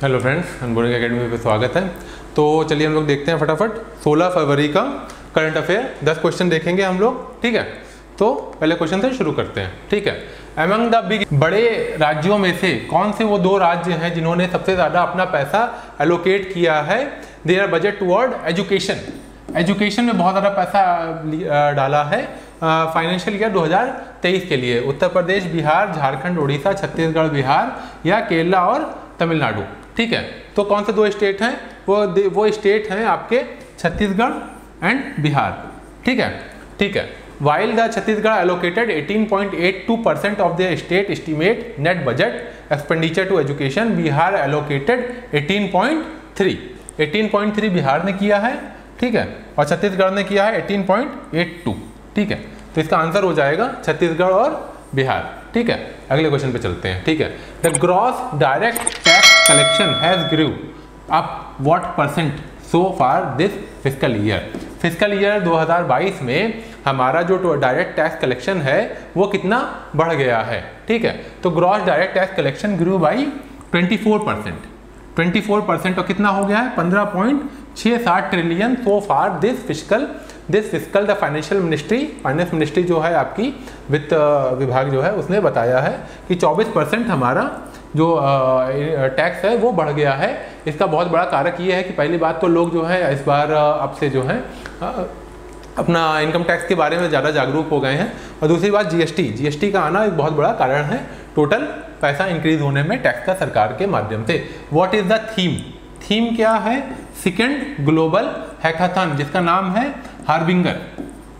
Hello friends, onboarding academy पे स्वागत है। तो चलिए हम लोग देखते हैं फटाफट 16 फरवरी का करंट अफेयर 10 क्वेश्चन देखेंगे हम लोग। ठीक है, तो पहले क्वेश्चन से शुरू करते हैं। ठीक है, अमंग द बिग, बड़े राज्यों में से कौन से वो दो राज्य हैं जिन्होंने सबसे ज़्यादा अपना पैसा एलोकेट किया है their budget toward education. Education में बहुत ज़्यादा पैसा डाला है फाइनेंशियल ईयर 2023 के लिए। उत्तर प्रदेश, बिहार, झारखंड, उड़ीसा, छत्तीसगढ़, बिहार या केरला और तमिलनाडु। ठीक है, तो कौन से दो स्टेट हैं? वो स्टेट हैं आपके छत्तीसगढ़ एंड बिहार। ठीक है। While the Chhattisgarh allocated 18.82% of their state estimate net budget expenditure to education, Bihar allocated 18.3 Bihar ने किया है। ठीक है, और छत्तीसगढ़ ने किया है 18.82। ठीक है, तो इसका आंसर हो जाएगा छत्तीसगढ़ और बिहार। ठीक है, अगले क्वेश्चन पे चलते हैं। ठीक है, the gross direct tax collection has grew up what percent so far this fiscal year. Fiscal year 2022 में हमारा जो डायरेक्ट टैक्स कलेक्शन है वो कितना बढ़ गया है। ठीक है, तो gross direct tax collection grew by 24%। और कितना हो गया है? 15.67 trillion so far this fiscal the finance ministry जो है आपकी वित्त विभाग जो है उसने बताया है कि 24% हमारा जो टैक्स है वो बढ़ गया है। इसका बहुत बड़ा कारक ये है कि पहली बात तो लोग जो है इस बार अब से जो है अपना इनकम टैक्स के बारे में ज़्यादा जागरूक हो गए हैं, और दूसरी बात जीएसटी का आना एक बहुत बड़ा कारण है टोटल पैसा इंक्रीज होने में टैक्स का सरकार के माध्यम से। व्हाट इज द थीम क्या है? सेकंड ग्लोबल हैकाथन, जिसका नाम है हार्बिंगर।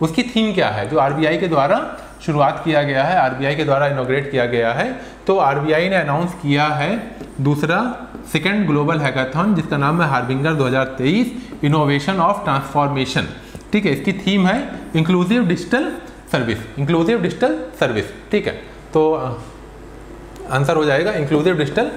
उसकी थीम क्या है? जो आरबीआई के द्वारा शुरुआत किया गया है, आरबीआई के द्वारा इनॉग्रेट किया गया है। तो आरबीआई ने अनाउंस किया है दूसरा सेकंड ग्लोबल हैकाथन, जिसका नाम है हार्बिंगर 2023 इनोवेशन ऑफ ट्रांसफॉर्मेशन। ठीक है, इसकी थीम है इंक्लूसिव डिजिटल सर्विस। ठीक है, तो आंसर हो जाएगा इंक्लूसिव डिजिटल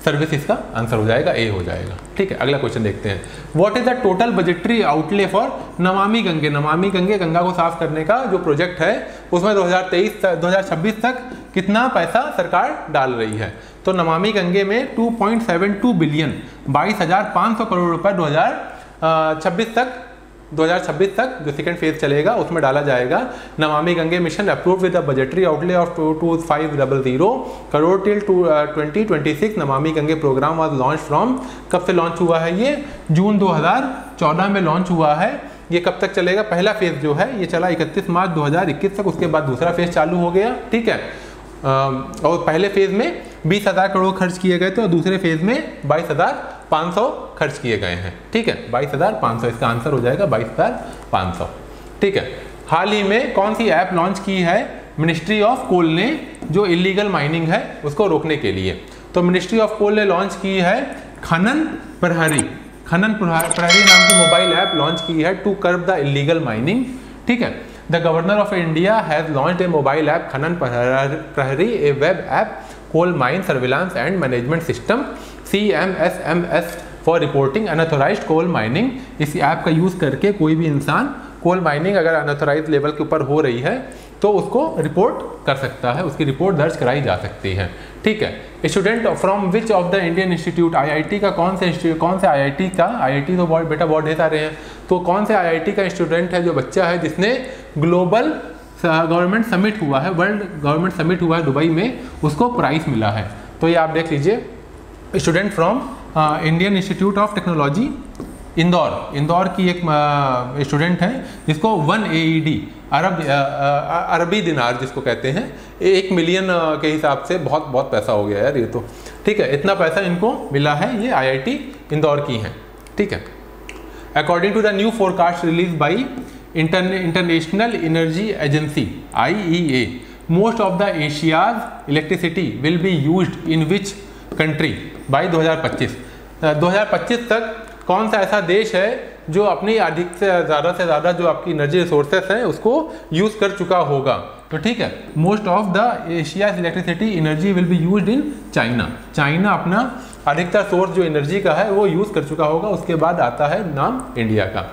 सर्विस, इसका आंसर हो जाएगा ए हो जाएगा। ठीक है, अगला क्वेश्चन देखते हैं। What is the total budgetary outlay for Namami Gange. Namami Gange, Ganga को साफ करने का जो प्रोजेक्ट है उसमें 2026 तक कितना पैसा सरकार डाल रही है? तो नमामि गंगे में 2.72 बिलियन 22,500 करोड़ रुपए 2026 तक जो सेकंड फेज चलेगा उसमें डाला जाएगा। Namami Gange mission approve with the budgetary outlay of 22500 crore till 2026। Namami Gange program was launch from, कब से लॉन्च हुआ है? ये जून 2014 में लॉन्च हुआ है। ये कब तक चलेगा? पहला फेज जो है ये चला 31 मार्च 2021 तक, उसके बाद दूसरा फेज चालू हो गया। ठीक है, और पहले फेज में 20,000 करोड़ खर्च किए गए थे और दूसरे फेज में 22,500 खर्च किए गए हैं। ठीक है, 22,500, इसका आंसर हो जाएगा 22,500। ठीक है, हाल ही में कौन सी ऐप लॉन्च की है मिनिस्ट्री ऑफ कोल ने जो इलीगल माइनिंग है उसको रोकने के लिए? तो मिनिस्ट्री ऑफ कोल ने लॉन्च की है खनन प्रहरी नाम की मोबाइल ऐप लॉन्च की है to curb the illegal mining. ठीक है, the governor of India has launched a mobile app Khanan Prahari, a web app coal mine surveillance and management system CMSMS for reporting unauthorised coal mining. इस app का use करके कोई भी इंसान coal mining अगर unauthorised level के ऊपर हो रही है तो उसको रिपोर्ट कर सकता है, उसकी रिपोर्ट दर्ज कराई जा सकती है। ठीक है, student from which of the Indian institute, IIT का कौन से IIT का, IIT तो बेटा बहुत ढेर सारे हैं, तो कौन से IIT का स्टूडेंट है जो बच्चा है जिसने ग्लोबल गवर्नमेंट समिट हुआ है, वर्ल्ड गवर्नमेंट समिट हुआ है दुबई में, उसको प्राइज मिला है? तो ये आप देख लीजिए, student from Indian institute of technology Indore की एक स्टूडेंट है जिसको 1 AED अरबी दिनार जिसको कहते हैं 1 मिलियन के हिसाब से बहुत पैसा हो गया यार ये तो। ठीक है, इतना पैसा इनको मिला है, ये IIT इंदौर की हैं। ठीक है, according to the new forecast release by International Energy Agency IEA, most of the Asia's electricity will be used in which country by 2025 तक कौन सा ऐसा देश है जो अपनी अधिक से ज़्यादा जो आपकी एनर्जी रिसोर्सेस हैं उसको यूज़ कर चुका होगा? तो ठीक है, most of the Asia's electricity energy will be used in China अपना अधिकतर सोर्स जो एनर्जी का है वो यूज़ कर चुका होगा। उसके बाद आता है नाम इंडिया का।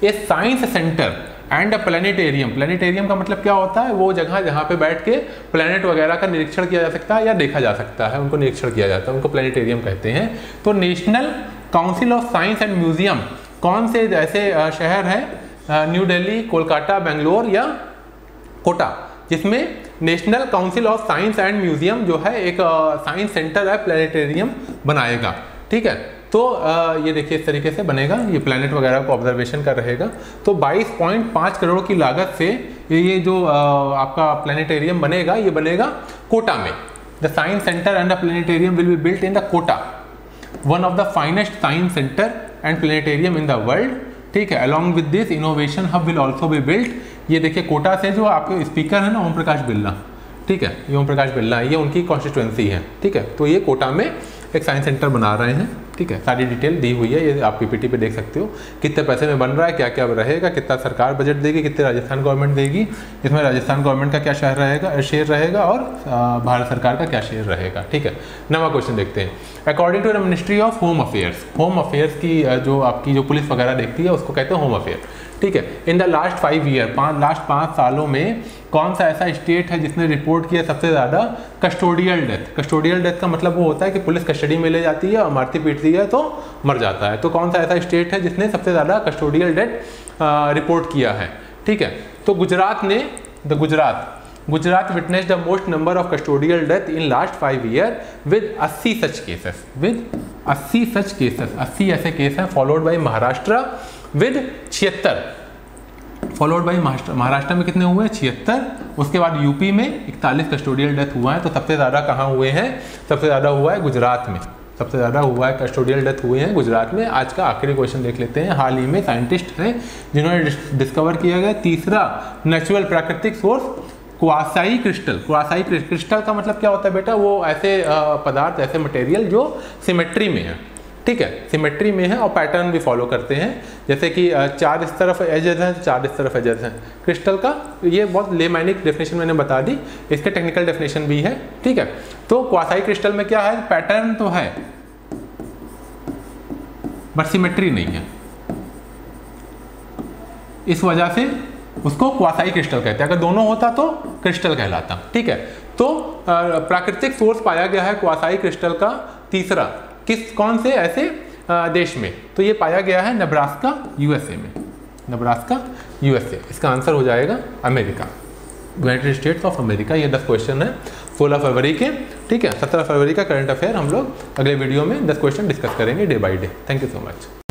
ए science centre and a planetarium. Planetarium का मतलब क्या होता है, वो जगह जहाँ पे बैठ के प्लैनेट वगैरह का निरीक्षण किया जा सकता है या देखा जा सकता है, उनको निरीक्षण किया जाता है, उनको प्लैनेटेरियम कहते हैं। तो national council of science and museum कौन से ऐसे शहर हैं, न्यू दिल्ली, कोलकाता, बेंगलोर या कोटा, जिसमें national council of science and museum जो है एक साइंस सेंटर है, प्लैनेटेरियम बनाएगा। ठीक है, तो ये देखिए इस तरीके से बनेगा, ये प्लैनेट वगैरह को ऑब्जर्वेशन कर रहेगा। तो 22.5 करोड़ की लागत से ये जो आपका प्लैनेटेरियम बनेगा, ये बनेगा कोटा में। The science centre and the planetarium will be built in the Kota, one of the finest science centre and planetarium in the world. ठीक है, along with this innovation hub will also be built. ये देखिए कोटा से जो आपके speaker है ना, ओम प्रकाश बिरला, ठीक है, ये ओम प्रकाश बिरला है, ये उनकी कॉन्स्टिट्यूएंसी है। ठीक है, तो ये कोटा में एक साइंस सेंटर बना रहे हैं। ठीक है, सारी डिटेल दी हुई है, ये आप पीपीटी पे देख सकते हो, कितने पैसे में बन रहा है, क्या क्या रहेगा, कितना सरकार बजट देगी, कितने राजस्थान गवर्नमेंट देगी, इसमें राजस्थान गवर्नमेंट का क्या शेयर रहेगा और भारत सरकार का क्या शेयर रहेगा। ठीक है, नवा क्वेश्चन देखते हैं। According to the ministry of home affairs, home affairs की जो आपकी जो पुलिस वगैरह देखती है उसको कहते हैं होम अफेयर। ठीक है, in the last 5 year, last 5 सालों में कौन सा ऐसा स्टेट है जिसने रिपोर्ट किया सबसे ज़्यादा कस्टोडियल डेथ। कस्टोडियल डेथ का मतलब वो होता है कि पुलिस कस्टडी में ले जाती है और मारती पीटती है तो मर जाता है। तो कौन सा ऐसा स्टेट है जिसने सबसे ज़्यादा कस्टोडियल डेथ रिपोर्ट किया है। ठीक है, तो गुजरात ने, Gujarat witness the most number of custodial death in last 5 year with 80 such cases, with 80 such cases, 80 ऐसे केस हैं। Followed by Maharashtra with 76, followed by Maharashtra में कितने हुए हैं, 76। उसके बाद यूपी में 41 कस्टोडियल डेथ हुआ है। तो सबसे ज़्यादा कहाँ हुए हैं, सबसे ज़्यादा हुआ है गुजरात में, सबसे ज़्यादा हुआ है कस्टोडियल डेथ हुए हैं गुजरात में। आज का आखिरी क्वेश्चन देख लेते हैं। हाल ही में साइंटिस्ट हैं जिन्होंने डिस्कवर किया गया तीसरा नेचुरल प्राकृतिक source quasi crystal. Quasi crystal का मतलब क्या होता है बेटा, वो ऐसे पदार्थ, ऐसे मटेरियल जो सिमेट्री में है। ठीक है, सिमेट्री में है और पैटर्न भी फॉलो करते हैं, जैसे कि 4 इस तरफ एजेस हैं, 4 इस तरफ एजेस हैं क्रिस्टल का। ये बहुत लेमैनिक डेफिनेशन मैंने बता दी, इसके टेक्निकल डेफिनेशन भी है। ठीक है, तो क्वासाई क्रिस्टल में क्या है, पैटर्न तो है बट सिमेट्री नहीं है, इस वजह से उसको क्वासाई क्रिस्टल कहते हैं। अगर दोनों होता तो क्रिस्टल कहलाता। ठीक है, तो प्राकृतिक सोर्स पाया गया है क्वासाई क्रिस्टल का तीसरा, कौन से ऐसे देश में, तो ये पाया गया है नेब्रास्का यूएसए में, नेब्रास्का यूएसए। इसका आंसर हो जाएगा America, United states of America. ये 10 क्वेश्चन है 16 फरवरी के। ठीक है, 17 फरवरी का करंट अफेयर हम लोग अगले वीडियो में 10 क्वेश्चन डिस्कस करेंगे day by day. Thank you so much.